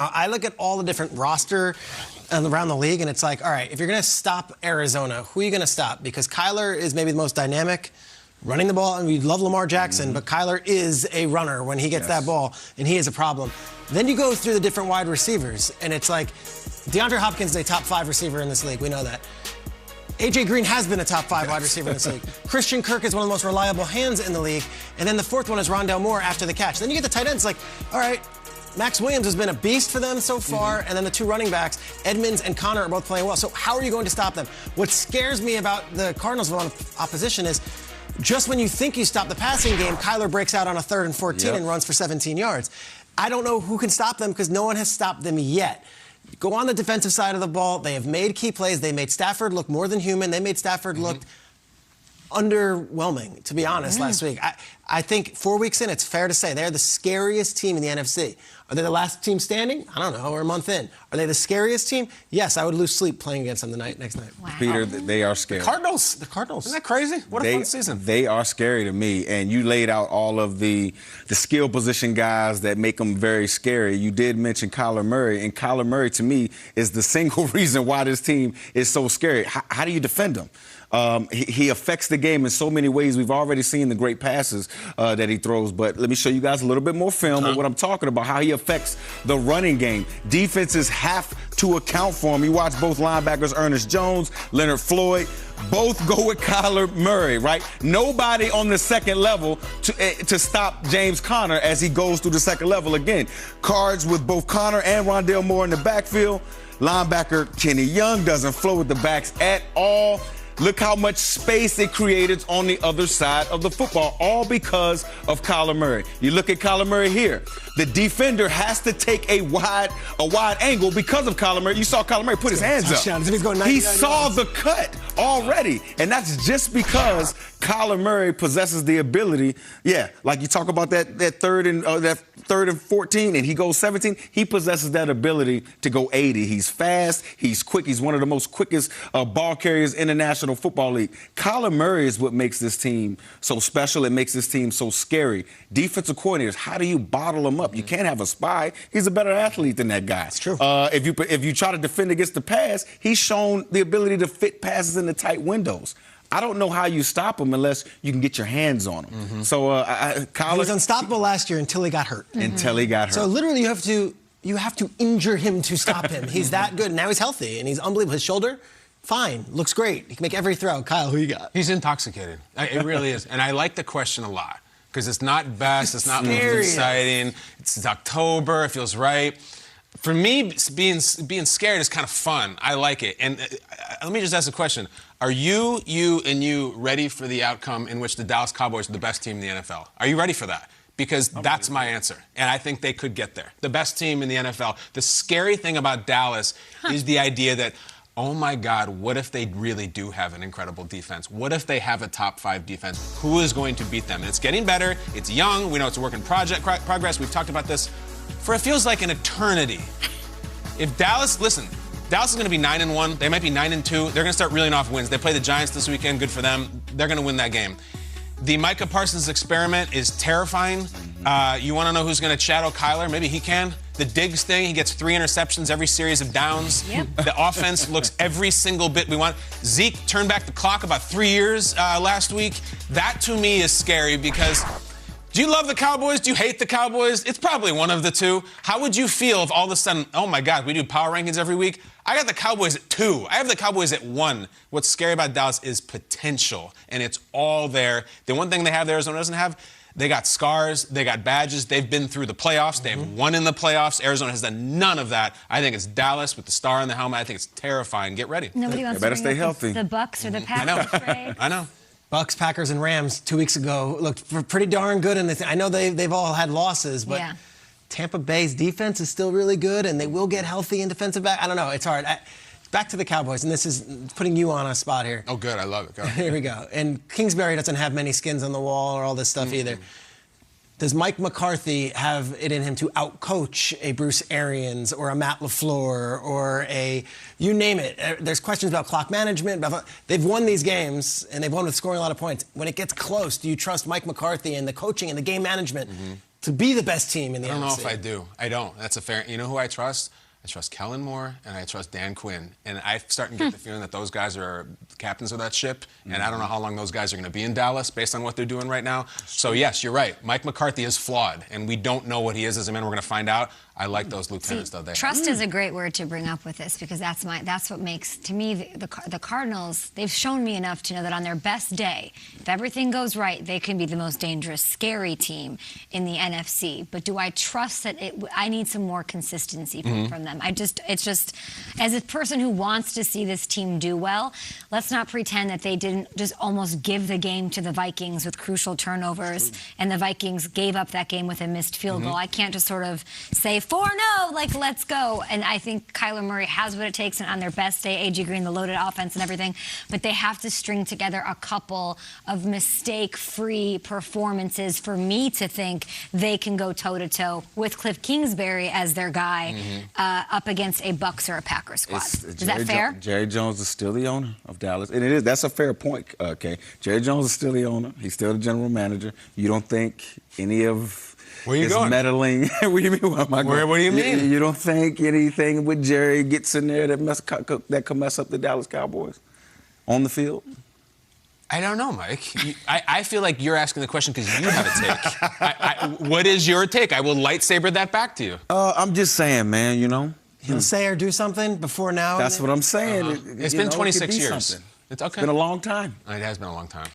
I look at all the different roster around the league, and it's like, all right, if you're going to stop Arizona, who are you going to stop? Because Kyler is maybe the most dynamic running the ball, and we love Lamar Jackson, but Kyler is a runner when he gets that ball, and he is a problem. Then you go through the different wide receivers, and it's like DeAndre Hopkins is a top 5 receiver in this league. We know that. A.J. Green has been a top 5 wide receiver in this league. Christian Kirk is one of the most reliable hands in the league. And then the fourth one is Rondale Moore after the catch. Then you get the tight ends, like, all right, Max Williams has been a beast for them so far, and then the 2 running backs, Edmonds and Connor, are both playing well. So how are you going to stop them? What scares me about the Cardinals' opposition is just when you think you stop the passing game, Kyler breaks out on a 3rd and 14 and runs for 17 yards. I don't know who can stop them because no one has stopped them yet. Go on the defensive side of the ball. They have made key plays. They made Stafford look more than human. They made Stafford look underwhelming, to be honest, last week. I think 4 weeks in, it's fair to say they're the scariest team in the NFC. Are they the last team standing? I don't know. We're a month in. Are they the scariest team? Yes, I would lose sleep playing against them next night. Wow. Peter, they are scary. The Cardinals. Isn't that crazy? What a fun season. They are scary to me. And you laid out all of the skill position guys that make them very scary. You did mention Kyler Murray. And Kyler Murray, to me, is the single reason why this team is so scary. How do you defend him? He affects the game in so many ways. We've already seen the great passes that he throws, but let me show you guys a little bit more film of what I'm talking about, how he affects the running game. Defenses have to account for him. You watch both linebackers, Ernest Jones, Leonard Floyd, both go with Kyler Murray, right? Nobody on the second level to stop James Conner as he goes through the second level. Again, cards with both Conner and Rondale Moore in the backfield. Linebacker Kenny Young doesn't flow with the backs at all. Look how much space it created on the other side of the football, all because of Kyler Murray. You look at Kyler Murray here. The defender has to take a wide angle because of Kyler Murray. You saw Kyler Murray put his hands up. He saw the cut already, and that's just because Kyler Murray possesses the ability. Yeah, like you talk about that third and 14, and he goes 17. He possesses that ability to go 80. He's fast. He's quick. He's one of the most quickest ball carriers in the National Football League. Kyler Murray is what makes this team so special. It makes this team so scary. Defensive coordinators, how do you bottle him up? You can't have a spy. He's a better athlete than that guy. It's true. If you try to defend against the pass, he's shown the ability to fit passes into tight windows. I don't know how you stop him unless you can get your hands on him. So Kyler, he was unstoppable last year until he got hurt. Until he got hurt. So literally you have to injure him to stop him. He's that good. Now he's healthy and he's unbelievable. His shoulder, fine, looks great. He can make every throw. Kyle, who you got? He's intoxicated. It really is. And I like the question a lot because it's not best, it's not most exciting. It's October, it feels right. For me, being scared is kind of fun. I like it. And let me just ask a question. Are you ready for the outcome in which the Dallas Cowboys are the best team in the NFL? Are you ready for that? Because that's my answer. And I think they could get there. The best team in the NFL. The scary thing about Dallas is the idea that, oh my God, what if they really do have an incredible defense? What if they have a top 5 defense? Who is going to beat them? And it's getting better. It's young. We know it's a work in progress. We've talked about this for it feels like an eternity. If Dallas is going to be 9-1. They might be 9-2. They're going to start reeling off wins. They play the Giants this weekend. Good for them. They're going to win that game. The Micah Parsons experiment is terrifying. You want to know who's going to shadow Kyler? Maybe he can. The Diggs thing, he gets 3 interceptions every series of downs. Yep. The offense looks every single bit we want. Zeke turned back the clock about 3 years last week. That, to me, is scary because do you love the Cowboys? Do you hate the Cowboys? It's probably one of the two. How would you feel if all of a sudden, oh, my God, we do power rankings every week? I got the Cowboys at 2. I have the Cowboys at 1. What's scary about Dallas is potential, and it's all there. The one thing they have that Arizona doesn't have, they got scars, they got badges, they've been through the playoffs, they've won in the playoffs. Arizona has done none of that. I think it's Dallas with the star in the helmet. I think it's terrifying. Get ready. Nobody wants better to stay healthy. The Bucks or the Packers. I know. Bucks, Packers, and Rams 2 weeks ago looked pretty darn good. I know they've all had losses, but Tampa Bay's defense is still really good, and they will get healthy in defensive back. I don't know. It's hard. Back to the Cowboys, and this is putting you on a spot here. Oh, good. I love it. Go. Here we go. And Kingsbury doesn't have many skins on the wall or all this stuff either. Does Mike McCarthy have it in him to outcoach a Bruce Arians or a Matt LaFleur or you name it? There's questions about clock management. They've won these games, and they've won with scoring a lot of points. When it gets close, do you trust Mike McCarthy and the coaching and the game management to be the best team in the NFC? I don't know if I do. I don't. That's a fair. You know who I trust? I trust Kellen Moore and I trust Dan Quinn. And I'm starting to get the feeling that those guys are captains of that ship. And I don't know how long those guys are going to be in Dallas based on what they're doing right now. So, yes, you're right. Mike McCarthy is flawed. And we don't know what he is as a man. We're going to find out. I like those lieutenants, though. Trust is a great word to bring up with this because that's what makes, to me, the Cardinals, they've shown me enough to know that on their best day, if everything goes right, they can be the most dangerous, scary team in the NFC. But do I trust that I need some more consistency from them? It's just, as a person who wants to see this team do well, let's not pretend that they didn't just almost give the game to the Vikings with crucial turnovers, and the Vikings gave up that game with a missed field goal. I can't just sort of say, 4-0, like, let's go. And I think Kyler Murray has what it takes, and on their best day, A.J. Green, the loaded offense and everything, but they have to string together a couple of mistake-free performances for me to think they can go toe-to-toe with Cliff Kingsbury as their guy up against a Bucs or a Packers squad. Is that fair? Jerry Jones is still the owner of Dallas. And it is. That's a fair point, okay? Jerry Jones is still the owner. He's still the general manager. You don't think any of Where you his going? meddling... What do you mean? Where am I going? What do you mean? You don't think anything with Jerry gets in there that could mess up the Dallas Cowboys on the field? I don't know, Mike. I feel like you're asking the question because you have a take. What is your take? I will lightsaber that back to you. I'm just saying, man, you know. He'll say or do something before now. That's what I'm saying. It's been 26 it could be years. something. It's okay. It's been a long time. It has been a long time.